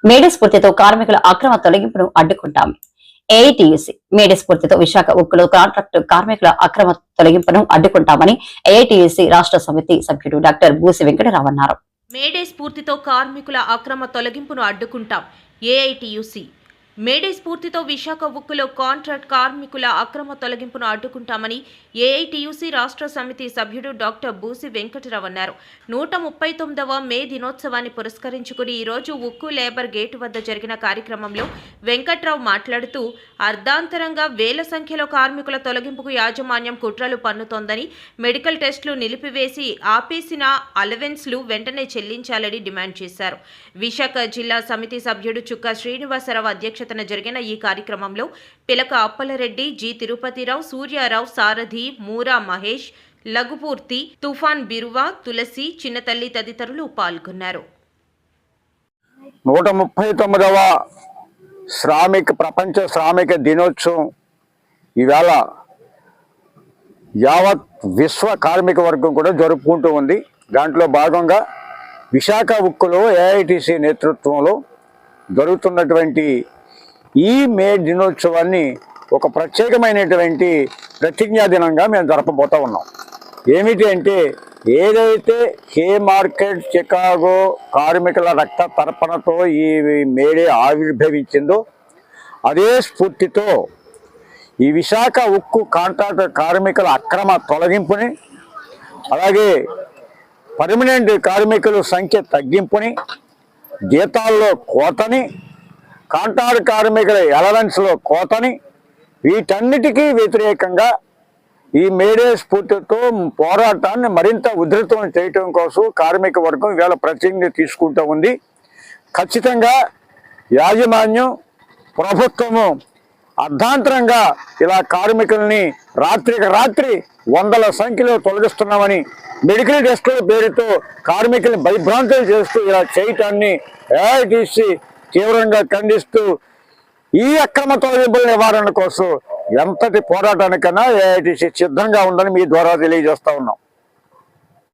May Day స్ఫూర్తితో కార్మికుల అక్రమ తొలగింపును అడ్డుకుంటాం. ఏఐటీయూసీ మేడే స్ఫూర్తితో విశాఖ ఉక్కులో కాంట్రాక్టు కార్మికుల అక్రమ తొలగింపును అడ్డుకుంటామని ఏఐటీయూసీ రాష్ట్ర సమితి సభ్యుడు డాక్టర్ బూసి వెంకటరావు అన్నారు. మేడే స్ఫూర్తితో కార్మికుల అక్రమ తొలగింపును అడ్డుకుంటాం. ఏఐటీయూసీ మేడే స్ఫూర్తితో విశాఖ ఉక్కులో కాంట్రాక్ట్ కార్మికుల అక్రమ తొలగింపును అడ్డుకుంటామని ఏఐటీయూసీ రాష్ట్ర సమితి సభ్యుడు డాక్టర్ బూసి వెంకటరావు అన్నారు. 139వ మే దినోత్సవాన్ని పురస్కరించుకుని ఈరోజు ఉక్కు లేబర్ గేటు వద్ద జరిగిన కార్యక్రమంలో వెంకట్రావు మాట్లాడుతూ అర్ధాంతరంగా వేల సంఖ్యలో కార్మికుల తొలగింపుకు యాజమాన్యం కుట్రలు పన్నుతోందని, మెడికల్ టెస్టులు నిలిపివేసి ఆపేసిన అలవెన్స్లు వెంటనే చెల్లించాలని డిమాండ్ చేశారు. విశాఖ జిల్లా సమితి సభ్యుడు చుక్క శ్రీనివాసరావు అధ్యక్షతన జరిగిన ఈ కార్యక్రమంలో పిలక అప్పలరెడ్డి, జి తిరుపతిరావు, సూర్యారావు, సారథి, మూరా మహేష్, లఘుపూర్తి, తుఫాన్ బిరువా, తులసి, చిన్నతల్లి తదితరులు పాల్గొన్నారు. 139వ ప్రపంచ శ్రామిక దినోత్సవం ఈవేళ యావత్ విశ్వ కార్మిక వర్గం కూడా జరుపుకుంటూ ఉంది. దాంట్లో భాగంగా విశాఖ ఉక్కులో ఏఐటీసీ నేతృత్వంలో జరుగుతున్నటువంటి ఈ మే దినోత్సవాన్ని ఒక ప్రత్యేకమైనటువంటి ప్రతిజ్ఞా దినంగా మేము జరపబోతూ ఉన్నాం. ఏమిటి అంటే, ఏదైతే హే మార్కెట్ చికాగో కార్మికుల రక్త తర్పణతో ఈ మేడే ఆవిర్భవించిందో అదే స్ఫూర్తితో ఈ విశాఖ ఉక్కు కాంట్రాక్ట్ కార్మికుల అక్రమ తొలగింపుని, అలాగే పర్మనెంట్ కార్మికుల సంఖ్య తగ్గింపుని, జీతాల్లో కోతని, కాంట్రాక్ట్ కార్మికుల అలవెన్స్లో కోతని, వీటన్నిటికీ వ్యతిరేకంగా ఈ మేడే స్ఫూర్తితో పోరాటాన్ని మరింత ఉధృతం చేయటం కోసం కార్మిక వర్గం ఇవాళ ప్రతిజ్ఞ తీసుకుంటూ ఉంది. ఖచ్చితంగా యాజమాన్యం, ప్రభుత్వము అర్ధాంతరంగా ఇలా కార్మికుల్ని రాత్రికి రాత్రి వందల సంఖ్యలో తొలగిస్తున్నామని, మెడికల్ టెస్టుల పేరుతో కార్మికుల్ని భయభ్రాంతులు చేస్తూ ఇలా చేయటాన్ని ఏఐటీసీ తీవ్రంగా ఖండిస్తూ ఈ అక్రమ తొలగింపుల నివారణ కోసం ఎంతటి పోరాటానికైనా ఏఐటీసీ సిద్ధంగా ఉందని మీ ద్వారా తెలియజేస్తా ఉన్నాం.